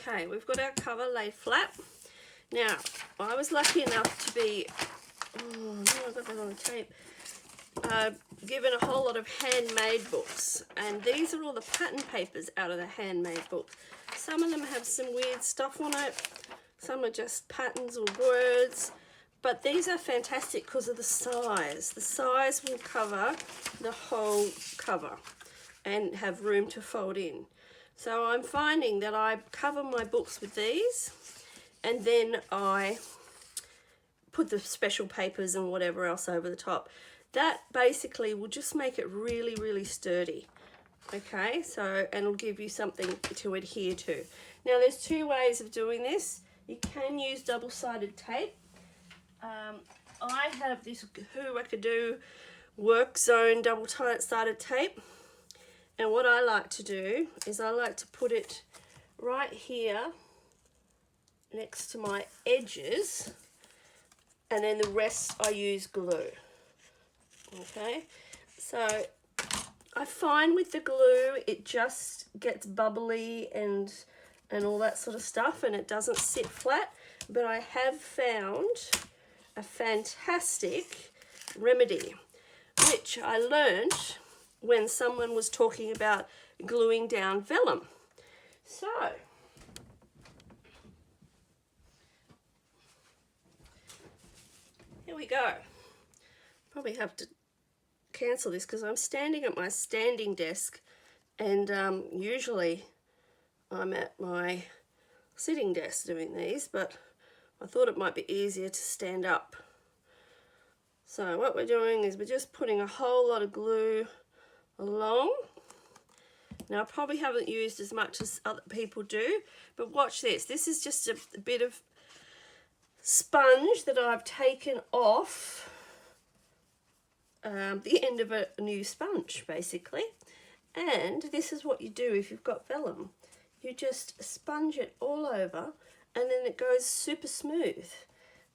Okay, we've got our cover laid flat. Now, I was lucky enough to be, oh no, I got that on the tape, given a whole lot of handmade books. And these are all the pattern papers out of the handmade book. Some of them have some weird stuff on it. Some are just patterns or words. But these are fantastic because of the size. The size will cover the whole cover and have room to fold in. So I'm finding that I cover my books with these, and then I put the special papers and whatever else over the top. That basically will just make it really, really sturdy. Okay, so, and it'll give you something to adhere to. Now there's two ways of doing this. You can use double-sided tape. I have this Who-Wacadoo Work Zone double-sided tape. And what I like to do is I like to put it right here next to my edges, and then the rest I use glue. Okay, so I find with the glue it just gets bubbly and all that sort of stuff, and it doesn't sit flat. But I have found a fantastic remedy, which I learned when someone was talking about gluing down vellum. So, here we go. Probably have to cancel this because I'm standing at my standing desk, and usually I'm at my sitting desk doing these, but I thought it might be easier to stand up. So what we're doing is we're just putting a whole lot of glue along. Now I probably haven't used as much as other people do, but watch this. This is just a bit of sponge that I've taken off the end of a new sponge, basically. And this is what you do if you've got vellum. You just sponge it all over, and then it goes super smooth,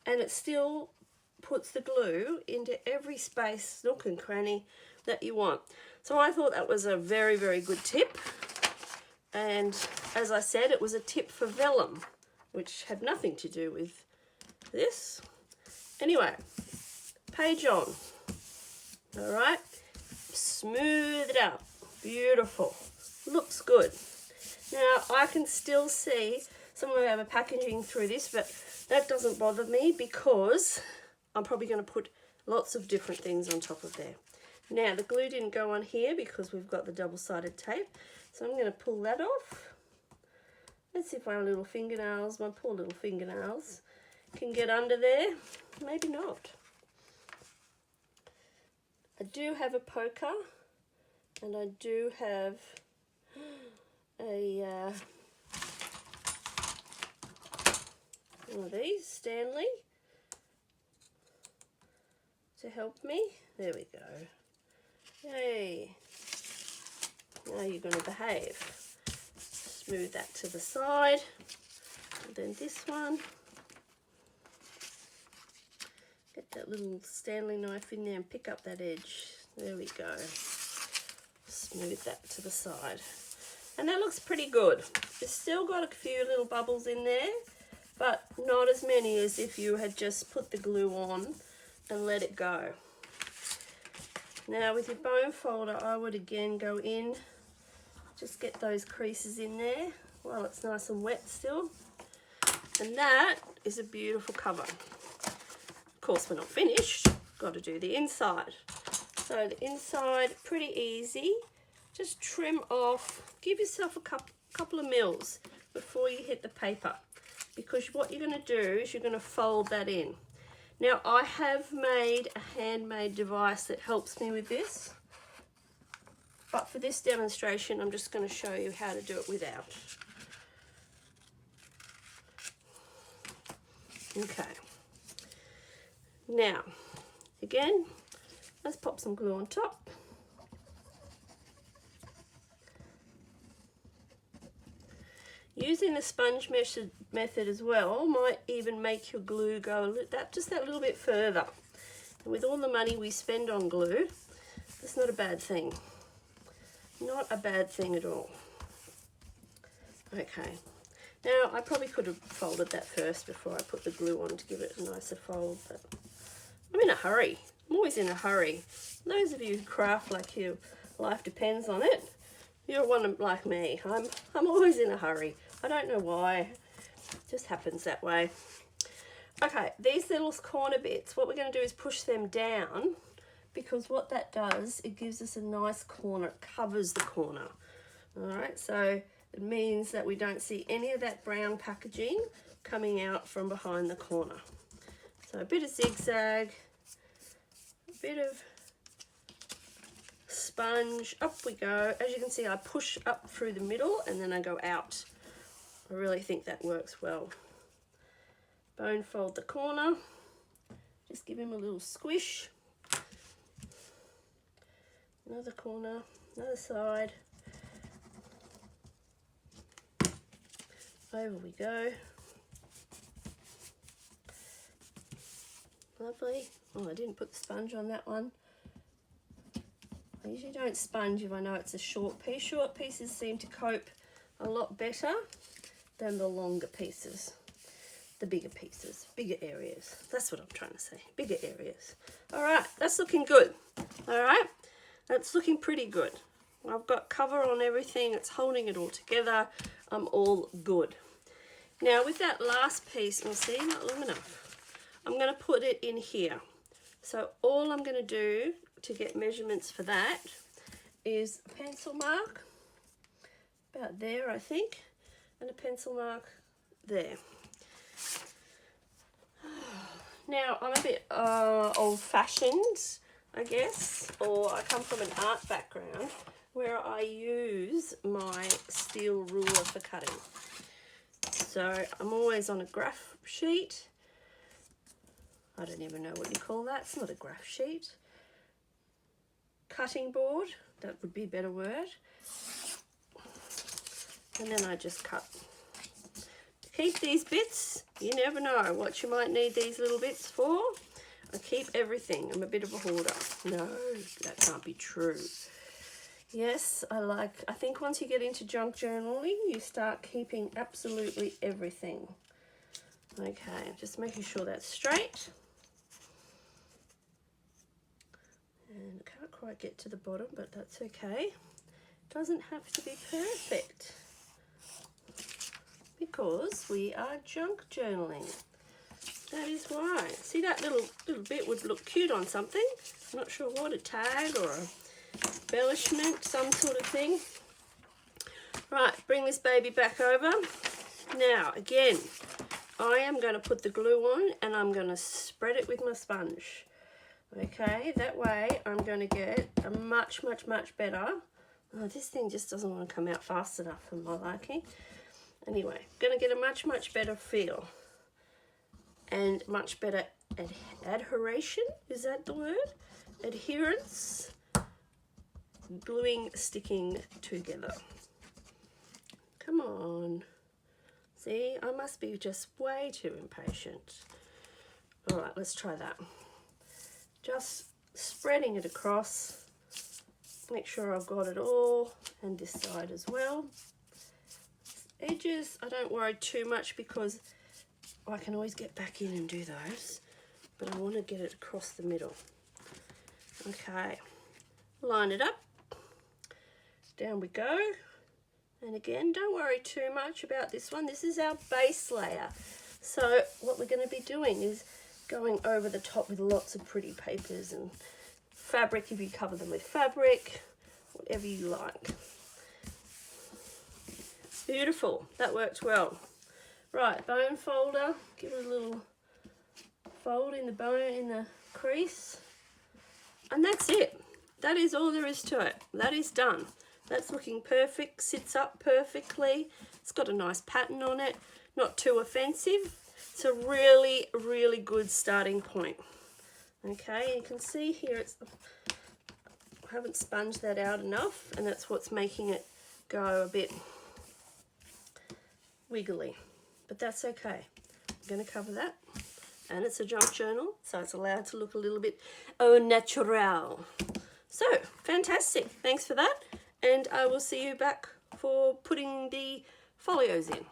and it still puts the glue into every space, nook and cranny that you want. So I thought that was a very, very good tip. And as I said, it was a tip for vellum, which had nothing to do with this. Anyway, page on. All right, smooth it out. Beautiful. Looks good. Now I can still see some of our packaging through this, but that doesn't bother me because I'm probably going to put lots of different things on top of there. Now the glue didn't go on here because we've got the double-sided tape, so I'm going to pull that off. Let's see if my little fingernails, my poor little fingernails, can get under there. Maybe not. I do have a poker, and I do have a one of these, Stanley, to help me. There we go. Yay. Now you're going to behave. Smooth that to the side. And then this one. Get that little Stanley knife in there and pick up that edge. There we go. Smooth that to the side. And that looks pretty good. It's still got a few little bubbles in there, but not as many as if you had just put the glue on and let it go. Now with your bone folder, I would again go in, just get those creases in there while it's nice and wet still. And that is a beautiful cover. Of course, we're not finished. Got to do the inside. So the inside, pretty easy. Just trim off, give yourself a couple of mils before you hit the paper, because what you're going to do is you're going to fold that in. Now I have made a handmade device that helps me with this, but for this demonstration I'm just going to show you how to do it without. Okay, now again, let's pop some glue on top. Using the sponge method as well might even make your glue go just that little bit further. And with all the money we spend on glue, that's not a bad thing. Not a bad thing at all. Okay, Now, I probably could have folded that first before I put the glue on to give it a nicer fold, but I'm in a hurry. I'm always in a hurry. Those of you who craft like your life depends on it, you're one like me. I'm always in a hurry. I don't know why. It just happens that way. Okay, these little corner bits, what we're going to do is push them down, because what that does, it gives us a nice corner. It covers the corner. All right, so it means that we don't see any of that brown packaging coming out from behind the corner. So a bit of zigzag, a bit of sponge, up we go. As you can see, I push up through the middle and then I go out. I really think that works well. Bone fold the corner, just give him a little squish. Another corner, another side. Over we go. Lovely. Oh, I didn't put the sponge on that one. I usually don't sponge if I know it's a short piece. Short pieces seem to cope a lot better than the longer pieces. The bigger pieces, bigger areas. That's what I'm trying to say, bigger areas. All right, that's looking good. All right, that's looking pretty good. I've got cover on everything. It's holding it all together. I'm all good. Now with that last piece, you'll see, not long enough. I'm going to put it in here. So all I'm going to do to get measurements for that is a pencil mark, about there I think, and a pencil mark there. Now, I'm a bit old-fashioned, I guess, or I come from an art background where I use my steel ruler for cutting. So I'm always on a graph sheet. I don't even know what you call that. It's not a graph sheet. Cutting board, that would be a better word. And then I just cut. Keep these bits. You never know what you might need these little bits for. I keep everything. I'm a bit of a hoarder. No, that can't be true. Yes, I think once you get into junk journaling, you start keeping absolutely everything. Okay, just making sure that's straight. And I can't quite get to the bottom, but that's okay. Doesn't have to be perfect, because we are junk journaling. That is why. See, that little bit would look cute on something. I'm not sure what, a tag or a embellishment, some sort of thing. Right, bring this baby back over. Now, again, I am going to put the glue on and I'm going to spread it with my sponge. Okay, that way I'm going to get a much, much, much better. Oh, this thing just doesn't want to come out fast enough for my liking. Anyway, going to get a much, much better feel and much better adheration. Is that the word? Adherence. Gluing, sticking together. Come on. See, I must be just way too impatient. All right, let's try that. Just spreading it across. Make sure I've got it all, and this side as well. Edges, I don't worry too much because I can always get back in and do those, but I want to get it across the middle. Okay, line it up. Down we go. And again, don't worry too much about this one. This is our base layer. So what we're going to be doing is going over the top with lots of pretty papers and fabric, if you cover them with fabric, whatever you like. Beautiful, that worked well. Right, bone folder, give it a little fold in the bone, in the crease. And that's it. That is all there is to it. That is done. That's looking perfect, sits up perfectly. It's got a nice pattern on it, not too offensive. It's a really, really good starting point. Okay, you can see here I haven't sponged that out enough, and that's what's making it go a bit wiggly, but that's okay. I'm going to cover that, and it's a junk journal, so it's allowed to look a little bit au naturel. So, fantastic. Thanks for that, and I will see you back for putting the folios in.